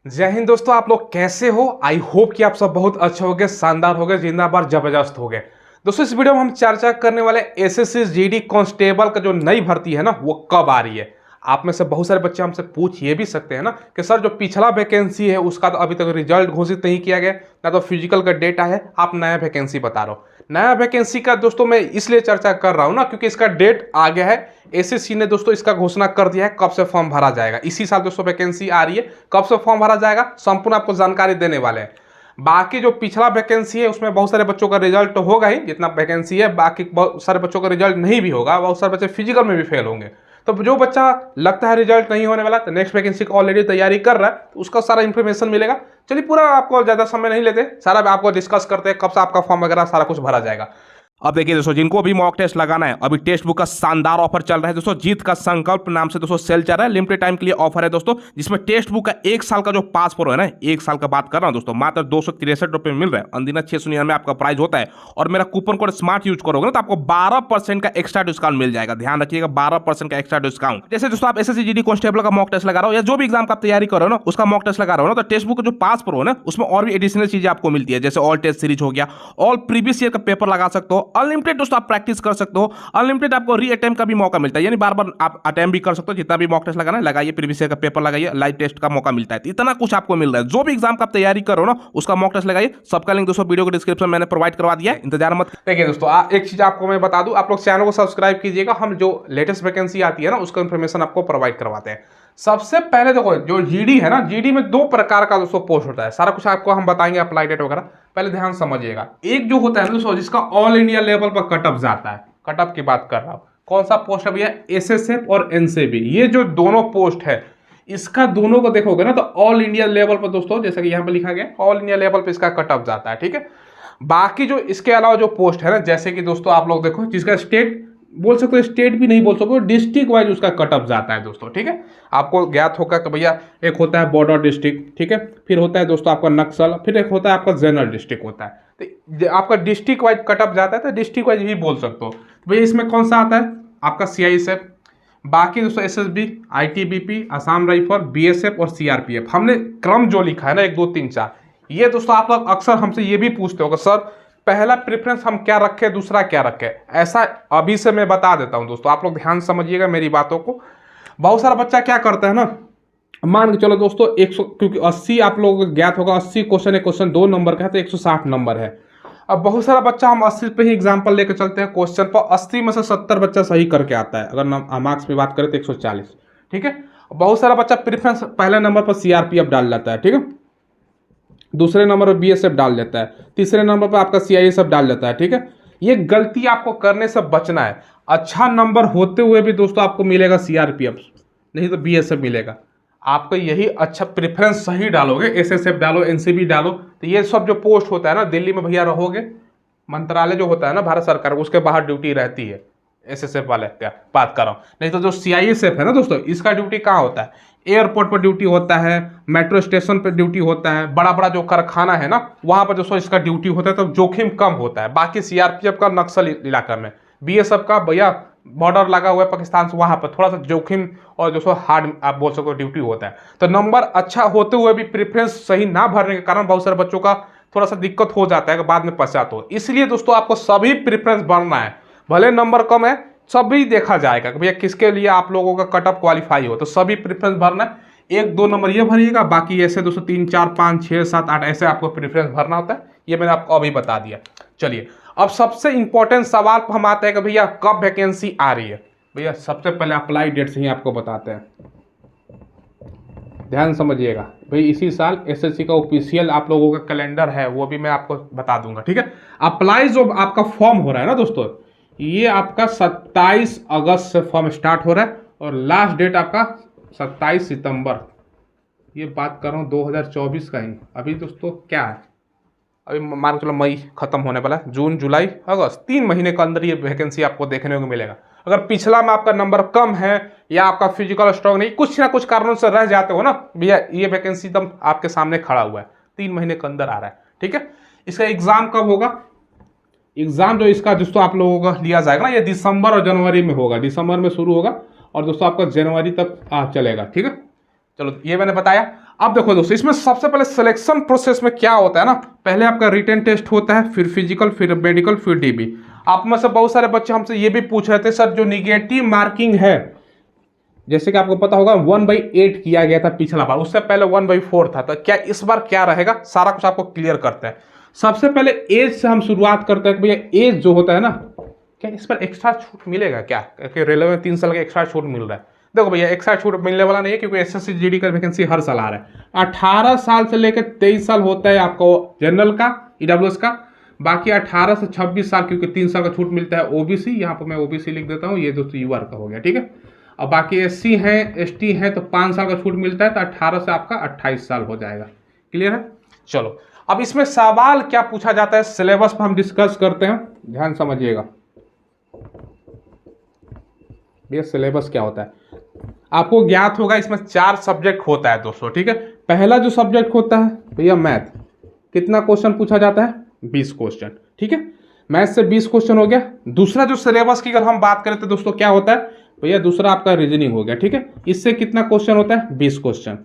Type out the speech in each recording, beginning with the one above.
जय हिंद दोस्तों, आप लोग कैसे हो। आई होप कि आप सब बहुत अच्छे होंगे, शानदार होंगे, जिंदाबाद जबरदस्त होंगे। दोस्तों इस वीडियो में हम चर्चा करने वाले एसएससी जीडी कांस्टेबल का जो नई भर्ती है ना वो कब आ रही है। आप में से बहुत सारे बच्चे हमसे पूछ ये भी सकते हैं ना कि सर जो पिछला वैकेंसी है उसका तो अभी तक रिजल्ट घोषित नहीं किया गया, ना तो फिजिकल का डेट है, आप नया वैकेंसी बता रहे हो। नया वैकेंसी का दोस्तों मैं इसलिए चर्चा कर रहा हूं ना क्योंकि इसका डेट आ गया है। एसएससी ने दोस्तों इसका घोषणा कर दिया है कब से फॉर्म भरा जाएगा। इसी साल दोस्तों वैकेंसी आ रही है, कब से फॉर्म भरा जाएगा संपूर्ण आपको जानकारी देने वाले हैं। बाकी जो पिछला वैकेंसी है उसमें बहुत सारे बच्चों का रिजल्ट तो होगा ही, जितना वैकेंसी है बाकी बहुत सारे बच्चों का रिजल्ट नहीं भी होगा, बहुत सारे बच्चे फिजिकल में भी फेल होंगे। तो जो बच्चा लगता है रिजल्ट नहीं होने वाला तो नेक्स्ट वैकेंसी का ऑलरेडी तैयारी कर रहा है तो उसका सारा इंफॉर्मेशन मिलेगा। चलिए पूरा आपको ज्यादा समय नहीं लेते, सारा आपको डिस्कस करते हैं कब से आपका फॉर्म वगैरह सारा कुछ भरा जाएगा। अब देखिए दोस्तों, जिनको भी मॉक टेस्ट लगाना है अभी टेक्स्ट बुक का शानदार ऑफर चल रहा है दोस्तों। जीत का संकल्प नाम से दोस्तों सेल चल रहा है, लिमिटेड टाइम के लिए ऑफर है दोस्तों, जिसमें टेक्स्ट बुक का 1 साल का जो पास प्रो है ना, 1 साल का बात कर रहा हूं दोस्तों, मात्र 263 रुपए मिल रहा है। अनदिना 699 आपका प्राइस होता है और मेरा कूपन कोड स्मार्ट यूज करोगे ना तो आपको 12% का एक्स्ट्रा डिस्काउंट मिल जाएगा। ध्यान रखिएगा 12% का एक्स्ट्रा डिस्काउंट। जैसे दोस्तों आप एसएससी जीडी कांस्टेबल का मॉक टेस्ट लगा रहे हो या जो भी एग्जाम का तैयारी कर रहे हो ना उसका मॉक टेस्ट लगा रहे हो ना, तो टेक्स्ट बुक का जो पास प्रो है ना उसमें और भी एडिशनल चीजें आपको मिलती है, जैसे ऑल टेस्ट सीरीज हो गया, ऑल प्रीवियस ईयर का पेपर लगा सकते हो, अनलिमिटेड दोस्तों आप प्रैक्टिस कर सकते हो, अनलिमिटेड आपको री अटेम्प्ट का भी मौका मिलता है, यानी बार बार आप अटेम्प्ट भी कर सकते हो। जितना भी मॉक टेस्ट लगाना है लगाइए, प्रीवियस ईयर का पेपर लगाइए, लाइव टेस्ट का मौका मिलता है। इतना कुछ आपको मिल रहा है। जो भी एग्जाम का तैयारी करो ना उसका मॉक टेस्ट लगाइए। सबका लिंक दोस्तों वीडियो के डिस्क्रिप्शन में मैंने प्रोवाइड करवा दिया है, इंतजार मत। देखिए दोस्तों एक चीज आपको मैं बता दूं, आप लोग चैनल को सब्सक्राइब कीजिएगा, हम जो लेटेस्ट वैकेंसी आती है ना उसका इंफॉर्मेशन आपको प्रोवाइड करवाते हैं। सबसे पहले देखो जो जीडी है ना, जीडी में 2 प्रकार का दोस्तों पोस्ट होता है, सारा कुछ आपको हम बताएंगे, अप्लाई डेट वगैरह। पहले ध्यान समझिएगा, एक जो होता है ना दोस्तों जिसका ऑल इंडिया लेवल पर कटअप जाता है, कटअप की बात कर रहा हूं। कौन सा पोस्ट है भैया? एसएसएफ और एनसीबी, ये जो दोनों पोस्ट है इसका दोनों को देखोगे ना तो ऑल इंडिया लेवल पर दोस्तों, जैसा कि यहाँ पे लिखा गया ऑल इंडिया लेवल पर इसका कटअप जाता है, ठीक है। बाकी जो इसके अलावा जो पोस्ट है ना, जैसे कि दोस्तों आप लोग देखो जिसका स्टेट बोल सकते हो, स्टेट भी नहीं बोल सकते, डिस्ट्रिक्ट वाइज उसका कटअप जाता है दोस्तों, ठीक है। आपको ज्ञात होगा कि भैया एक होता है बॉर्डर डिस्ट्रिक्ट, ठीक है, फिर होता है दोस्तों आपका नक्सल, फिर एक होता है आपका जनरल डिस्ट्रिक्ट होता है। तो आपका डिस्ट्रिक्ट वाइज कटअप जाता है तो डिस्ट्रिक्ट वाइज भी बोल सकते हो। तो भैया इसमें कौन सा आता है आपका? सीआईएसएफ। बाकी दोस्तों SSB, ITBP, Assam rifle, BSF और सीआरपीएफ। हमने क्रम जो लिखा है ना 1 2 3 4, ये दोस्तों आप लोग अक्सर हमसे ये भी पूछते हो कि सर पहला प्रेफरेंस हम क्या रखें, दूसरा क्या रखें। ऐसा अभी से मैं बता देता हूं दोस्तों, आप लोग ध्यान समझिएगा मेरी बातों को। बहुत सारा बच्चा क्या करता है ना, मान के चलो दोस्तों 100, क्योंकि 80 आप लोगों को ज्ञात होगा 80 क्वेश्चन है, क्वेश्चन 2 नंबर का है तो 160 नंबर है। अब बहुत सारा बच्चा हम 80 पे ही एग्जाम्पल लेकर चलते हैं, क्वेश्चन पर 80 में से 70 बच्चा सही करके आता है, अगर मार्क्स में बात करें तो 140, ठीक है। बहुत सारा बच्चा प्रेफरेंस पहले नंबर पर सीआरपीएफ डाल लेता है, ठीक है, दूसरे नंबर पर बीएसएफ डाल देता है, तीसरे नंबर पर आपका सीआईएसएफ डाल देता है, ठीक है। ये गलती आपको करने से बचना है। अच्छा नंबर होते हुए भी दोस्तों आपको मिलेगा सीआरपीएफ, नहीं तो बीएसएफ मिलेगा। आपको यही अच्छा प्रेफरेंस सही डालोगे, एसएसएफ डालो, एनसीबी डालो, तो ये सब जो पोस्ट होता है ना, दिल्ली में भैया रहोगे, मंत्रालय जो होता है ना भारत सरकार, उसके बाहर ड्यूटी रहती है। एसएसएफ वाले क्या बात कर रहा हूँ, नहीं तो जो सीआईएसएफ है ना दोस्तों, इसका ड्यूटी कहाँ होता है? एयरपोर्ट पर ड्यूटी होता है, मेट्रो स्टेशन पर ड्यूटी होता है, बड़ा बड़ा जो कारखाना है ना वहां पर दोस्तों इसका ड्यूटी होता है, तो जोखिम कम होता है। बाकी सीआरपीएफ का नक्सल इलाका में, बीएसएफ का भैया बॉर्डर लगा हुआ है पाकिस्तान से, वहां पर थोड़ा सा जोखिम और दोस्तों हार्ड आप बोल सकते हो ड्यूटी होता है। तो नंबर अच्छा होते हुए भी प्रेफरेंस सही ना भरने के कारण बहुत सारे बच्चों का थोड़ा सा दिक्कत हो जाता है कि बाद में पश्चात हो। इसलिए दोस्तों आपको सभी प्रेफरेंस भरना है, भले नंबर कम है सभी देखा जाएगा कि भैया किसके लिए आप लोगों का कट ऑफ क्वालिफाई हो, तो सभी प्रेफरेंस भरना है। 1 2 नंबर ये भरिएगा, बाकी ऐसे दोस्तों 3 4 5 6 7 8 ऐसे आपको प्रेफरेंस भरना होता है। ये मैंने आपको अभी बता दिया। चलिए अब सबसे इंपॉर्टेंट सवाल पर हम आते हैं कि भैया कब वैकेंसी आ रही है। भैया सबसे पहले अप्लाई डेट से ही आपको बताते हैं, ध्यान समझिएगा भाई। इसी साल एसएससी का ऑफिशियल आप लोगों का कैलेंडर है, वो भी मैं आपको बता दूंगा, ठीक है। अप्लाई जो आपका फॉर्म हो रहा है ना दोस्तों, ये आपका 27 अगस्त से फॉर्म स्टार्ट हो रहा है और लास्ट डेट आपका 27 सितंबर। ये बात कर रहा हूँ 2024 का ही। अभी दोस्तों क्या है, अभी मान के चलो मई खत्म होने वाला है, जून जुलाई अगस्त 3 महीने के अंदर ये वैकेंसी आपको देखने को मिलेगा। अगर पिछला में आपका नंबर कम है या आपका फिजिकल स्ट्रॉन्ग नहीं, कुछ ना कुछ कारणों से रह जाते हो ना भैया, ये वैकेंसी एकदम आपके सामने खड़ा हुआ है, 3 महीने के अंदर आ रहा है, ठीक है। इसका एग्जाम कब होगा? एग्जाम जो इसका दोस्तों आप लोगों का लिया जाएगा ना, ये दिसंबर और जनवरी में होगा। दिसंबर में शुरू होगा और दोस्तों आपका जनवरी तक चलेगा, ठीक है। चलो ये मैंने बताया। अब देखो दोस्तों, इसमें सबसे पहले सिलेक्शन प्रोसेस में क्या होता है ना, पहले आपका रिटन टेस्ट होता है, फिर फिजिकल, फिर मेडिकल, फिर डीबी। आप में से बहुत सारे बच्चे हमसे ये भी पूछ रहे थे सर जो निगेटिव मार्किंग है, जैसे कि आपको पता होगा 1/8 किया गया था पिछला बार, उससे पहले 1/4 था, तो क्या इस बार क्या रहेगा, सारा कुछ आपको क्लियर करते हैं। सबसे पहले एज से हम शुरुआत करते हैं कि भैया एज जो होता है ना, क्या इस पर एक्स्ट्रा छूट मिलेगा क्या, क्योंकि रेलवे में 3 साल का एक्स्ट्रा छूट मिल रहा है। देखो भैया एक्स्ट्रा छूट मिलने वाला नहीं है, क्योंकि एसएससी जीडी का वैकेंसी हर साल आ रहा है। 18 साल से लेकर 23 साल होता है आपको जनरल का, ईडब्ल्यूएस का। बाकी 18 से 26 साल, क्योंकि 3 साल का छूट मिलता है ओबीसी, यहाँ पर मैं ओबीसी लिख देता हूँ, ये दोस्तों यूआर का हो गया, ठीक है। और बाकी एससी है, एसटी है, तो 5 साल का छूट मिलता है, तो 18 से आपका 28 साल हो जाएगा। क्लियर है। चलो अब इसमें सवाल क्या पूछा जाता है, सिलेबस पर हम डिस्कस करते हैं, ध्यान समझिएगा। ये सिलेबस क्या होता है आपको ज्ञात होगा, इसमें 4 सब्जेक्ट होता है दोस्तों, ठीक है। पहला जो सब्जेक्ट होता है भैया मैथ, कितना क्वेश्चन पूछा जाता है, 20 क्वेश्चन, ठीक है। मैथ से 20 क्वेश्चन हो गया। दूसरा जो सिलेबस की अगर हम बात करें तो दोस्तों क्या होता है भैया, दूसरा आपका रीजनिंग हो गया, ठीक है। इससे कितना क्वेश्चन होता है, 20 क्वेश्चन।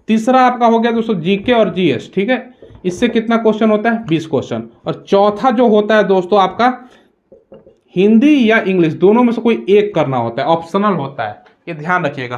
तीसरा आपका हो गया दोस्तों जीके और जीएस, ठीक है। इससे कितना क्वेश्चन होता है, 20 क्वेश्चन। और चौथा जो होता है दोस्तों आपका हिंदी या इंग्लिश, दोनों में से कोई एक करना होता है, ऑप्शनल होता है, ये ध्यान रखिएगा,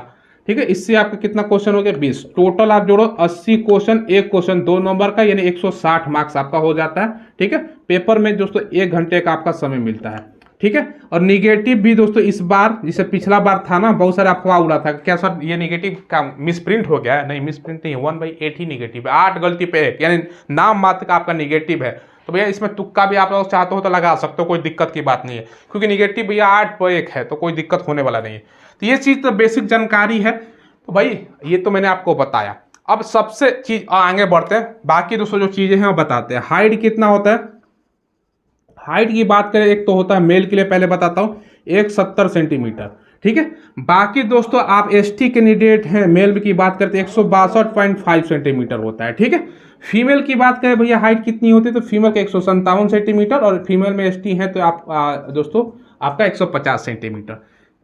ठीक है। इससे आपका कितना क्वेश्चन हो गया, 20। टोटल आप जोड़ो 80 क्वेश्चन, एक क्वेश्चन 2 नंबर का, यानी 160 मार्क्स आपका हो जाता है, ठीक है। पेपर में दोस्तों 1 घंटे का आपका समय मिलता है, ठीक है। और निगेटिव भी दोस्तों इस बार, जैसे पिछला बार था ना, बहुत सारे अफवाह उड़ा था, क्या सर ये निगेटिव का मिसप्रिंट हो गया है, नहीं मिसप्रिंट नहीं, 1/8 ही निगेटिव है, 8 गलती पे 1, यानी नाम मात्र का आपका निगेटिव है। तो भैया इसमें तुक्का भी आप लोग चाहते हो तो लगा सकते हो, कोई दिक्कत की बात नहीं है, क्योंकि निगेटिव भैया 8/1 है, तो कोई दिक्कत होने वाला नहीं है। तो ये चीज़ तो बेसिक जानकारी है, तो भाई ये तो मैंने आपको बताया। अब सबसे चीज आगे बढ़ते हैं, बाकी दोस्तों जो चीजें हैं वो बताते हैं। हाइट कितना होता है, हाइट की बात करें, एक तो होता है मेल के लिए, पहले बताता हूँ, 170 सेंटीमीटर, ठीक है। बाकी दोस्तों आप एसटी कैंडिडेट हैं, मेल की बात करते हैं 162.5 सेंटीमीटर होता है, ठीक है। फीमेल की बात करें भैया हाइट कितनी होती है, तो फीमेल का 157 सेंटीमीटर, और फीमेल में एसटी है तो आप दोस्तों आपका 150 सेंटीमीटर।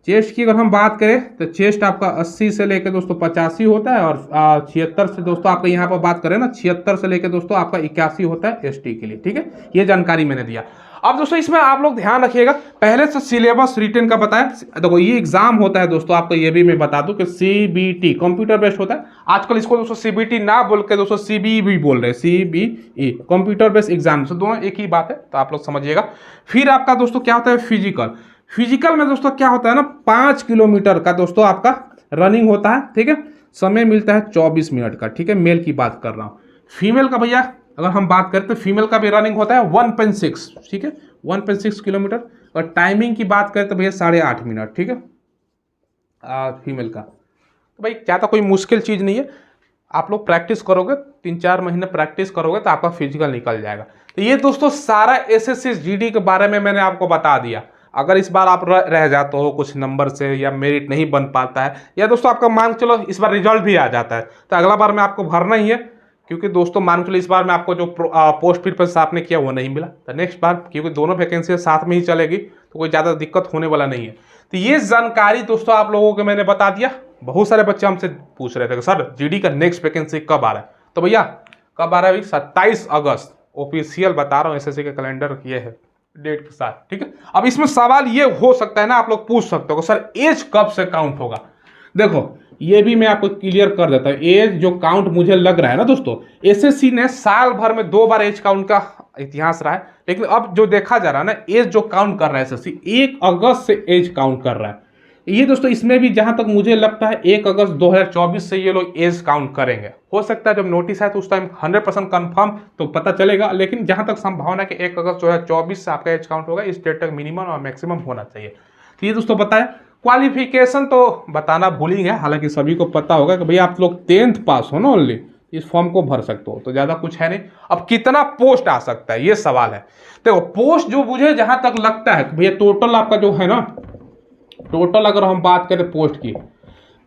चेस्ट की अगर हम बात करें तो चेस्ट आपका 80 से लेकर दोस्तों 85 होता है, और 76 से दोस्तों आपका यहाँ पर बात करें ना, 76 से लेकर दोस्तों आपका 81 होता है एसटी के लिए, ठीक है। ये जानकारी मैंने दिया। अब दोस्तों इसमें आप लोग ध्यान रखिएगा, पहले से सिलेबस रिटन का बताया, देखो ये एग्जाम होता है दोस्तों आपको, ये भी मैं बता दूं कि सीबीटी कंप्यूटर बेस्ड होता है। आजकल इसको दोस्तों सीबीटी ना बोल के दोस्तों सीबीई भी बोल रहे हैं, सीबीई कंप्यूटर बेस्ड एग्जाम, से दोनों एक ही बात है, तो आप लोग समझिएगा। फिर आपका दोस्तों क्या होता है फिजिकल। फिजिकल में दोस्तों क्या होता है ना, 5 किलोमीटर का दोस्तों आपका रनिंग होता है, ठीक है। समय मिलता है 24 मिनट का, ठीक है। मेल की बात कर रहा हूँ। फीमेल का भैया अगर हम बात करें तो फीमेल का भी रनिंग होता है 1.6, ठीक है, 1.6 किलोमीटर। और टाइमिंग की बात करें तो भैया 8.5 मिनट, ठीक है, फीमेल का। तो भाई ज़्यादा कोई मुश्किल चीज़ नहीं है, आप लोग प्रैक्टिस करोगे, 3-4 महीने प्रैक्टिस करोगे तो आपका फिजिकल निकल जाएगा। तो ये दोस्तों सारा एसएससी जीडी के बारे में मैंने आपको बता दिया। अगर इस बार आप रह जाते हो कुछ नंबर से, या मेरिट नहीं बन पाता है, या दोस्तों आपका मान चलो इस बार रिजल्ट भी आ जाता है, तो अगला बार में आपको भरना ही है, क्योंकि दोस्तों मान चलो इस बार में आपको जो पोस्ट प्रिफरेंस आपने किया वो नहीं मिला, तो नेक्स्ट बार क्योंकि दोनों वैकेंसी साथ में ही चलेगी, तो कोई ज़्यादा दिक्कत होने वाला नहीं है। तो ये जानकारी दोस्तों आप लोगों को मैंने बता दिया। बहुत सारे बच्चे हमसे पूछ रहे थे कि सर जीडी का नेक्स्ट वैकेंसी कब आ रहा है, तो भैया कब आ रहा है, 27 अगस्त ऑफिशियल बता रहा हूँ, एसएससी के कैलेंडर ये है डेट के साथ, ठीक है। अब इसमें सवाल ये हो सकता है ना, आप लोग पूछ सकते हो सर एज कब से काउंट होगा। देखो ये भी मैं आपको क्लियर कर देता हूँ, एज जो काउंट मुझे लग रहा है ना दोस्तों, एसएससी ने साल भर में 2 बार एज काउंट का इतिहास रहा है, लेकिन अब जो देखा जा रहा है ना, एज जो काउंट कर रहा है एसएससी 1 अगस्त से एज काउंट कर रहा है। ये दोस्तों इसमें भी जहां तक मुझे लगता है 1 अगस्त 2024 से ये लोग एज काउंट करेंगे। हो सकता है जब नोटिस आए तो उस टाइम 100% कंफर्म तो पता चलेगा, लेकिन जहां तक संभावना है कि 1 अगस्त 2024 से आपका एज काउंट होगा, इस डेट तक मिनिमम और मैक्सिमम होना चाहिए। तो ये दोस्तों बताया। क्वालिफिकेशन तो बताना भूल ही गए, हालांकि सभी को पता होगा कि भैया आप लोग 10th पास हो ना, ओनली इस फॉर्म को भर सकते हो, तो ज़्यादा कुछ है नहीं। अब कितना पोस्ट आ सकता है ये सवाल है। देखो पोस्ट जो मुझे जहां तक लगता है भैया, टोटल आपका जो है ना, टोटल अगर हम बात करें पोस्ट की,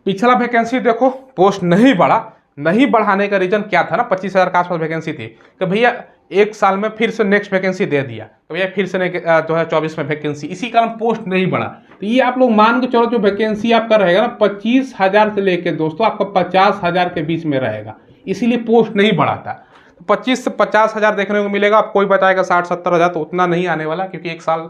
पिछला वैकेंसी देखो पोस्ट नहीं बढ़ा, नहीं बढ़ाने का रीजन क्या था ना, 25,000 के आसपास वैकेंसी थी, कि भैया एक साल में फिर से नेक्स्ट वैकेंसी दे दिया, तो भैया फिर से 2024 में वैकेंसी, इसी कारण पोस्ट नहीं बढ़ा। तो ये आप लोग मान के चलो जो वैकेंसी आपका रहेगा ना 25,000 से लेके दोस्तों आपका 50,000 के बीच में रहेगा, इसीलिए पोस्ट नहीं बढ़ा था। तो 25 से 50,000 देखने को मिलेगा। अब कोई बताएगा 60-70,000, तो उतना नहीं आने वाला, क्योंकि एक साल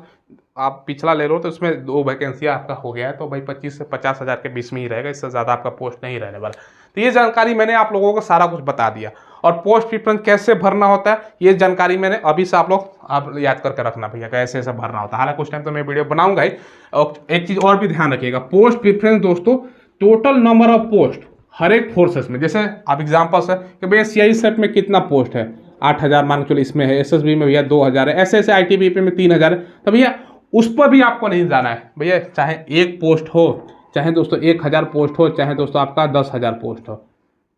आप पिछला ले लो तो उसमें 2 वैकेंसी आपका हो गया है, तो भाई 25 से 50,000 के बीच में ही रहेगा, इससे ज़्यादा आपका पोस्ट नहीं रहने वाला। तो ये जानकारी मैंने आप लोगों को सारा कुछ बता दिया। और पोस्ट प्रेफरेंस कैसे भरना होता है ये जानकारी मैंने अभी से आप याद करके रखना भैया, कैसे ऐसे भरना होता है। हालांकि कुछ टाइम तो मैं वीडियो बनाऊंगा ही। और एक चीज़ और भी ध्यान रखिएगा, पोस्ट प्रेफरेंस दोस्तों टोटल नंबर ऑफ पोस्ट हर एक फोर्सेस में, जैसे आप एग्जाम्पल्स है कि भैया CI सेट में कितना पोस्ट है, 8,000 मान के चलो इसमें है, SSB में भैया 2,000 है, ऐसे ITBP में 3,000 है, तो भैया उस पर भी आपको नहीं जाना है भैया, चाहे एक पोस्ट हो, चाहे दोस्तों 1,000 पोस्ट हो, चाहे दोस्तों आपका 10,000 पोस्ट हो।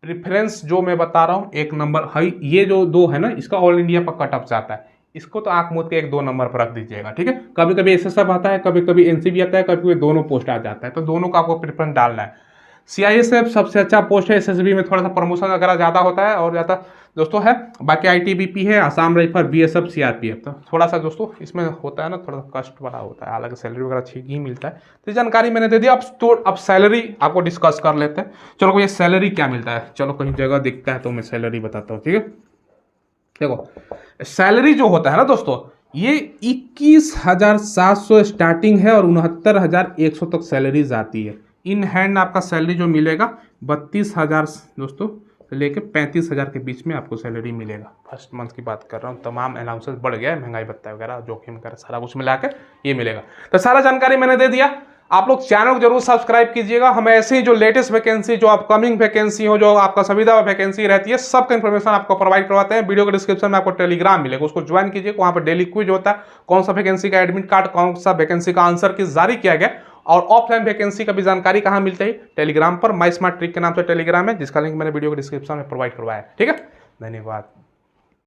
प्रेफरेंस जो मैं बता रहा हूँ एक नंबर है, ये जो 2 है ना इसका ऑल इंडिया पर कट ऑफ जाता है, इसको तो आंख मूंद के 1-2 नंबर पर रख दीजिएगा, ठीक है। कभी कभी SSF आता है, कभी कभी NCB आता है, कभी कभी दोनों पोस्ट आ जाता है, तो दोनों का आपको प्रेफरेंस डालना है। CISF सबसे अच्छा पोस्ट है, SSB में थोड़ा सा प्रमोशन वगैरह ज़्यादा होता है और ज़्यादा दोस्तों है, बाकी ITBP है, आसाम राइफल, BSF, CRPF, तो थोड़ा सा दोस्तों इसमें होता है ना, थोड़ा सा कष्ट वाला होता है, हालांकि सैलरी वगैरह ठीक ही मिलता है। तो जानकारी मैंने दे दी। अब सैलरी आपको डिस्कस कर लेते हैं। चलो भैया सैलरी क्या मिलता है, चलो कहीं जगह दिखता है तो मैं सैलरी बताता हूँ, ठीक है। देखो सैलरी जो होता है ना दोस्तों, ये 21,700 स्टार्टिंग है और 69,100 तक सैलरीज आती है। इन हैंड आपका सैलरी जो मिलेगा 32,000 दोस्तों से लेके 35,000 के बीच में आपको सैलरी मिलेगा। फर्स्ट मंथ की बात कर रहा हूँ, तमाम अलाउंसेस बढ़ गया है, महंगाई भत्ता वगैरह जोखिम वगैरह सारा कुछ मिला के ये मिलेगा। तो सारा जानकारी मैंने दे दिया। आप लोग चैनल को जरूर सब्सक्राइब कीजिएगा। हमें ऐसे ही जो लेटेस्ट वैकेंसी, जो अपकमिंग वैकेंसी हो, जो आपका सुविधा वैकेंसी रहती है, सबका इन्फॉर्मेशन आपको प्रोवाइड करवाते हैं। वीडियो के डिस्क्रिप्शन में आपको टेलीग्राम मिलेगा, उसको ज्वाइन कीजिए। वहाँ पर डेली क्विज होता है, कौन सा वैकेंसी का एडमिट कार्ड, कौन सा वैकेंसी का आंसर किस जारी किया गया, और ऑफलाइन वैकेंसी का भी जानकारी कहाँ मिलता है, टेलीग्राम पर। माई स्मार्ट ट्रिक के नाम से टेलीग्राम है, जिसका लिंक मैंने वीडियो के डिस्क्रिप्शन में प्रोवाइड करवाया है, ठीक है। धन्यवाद।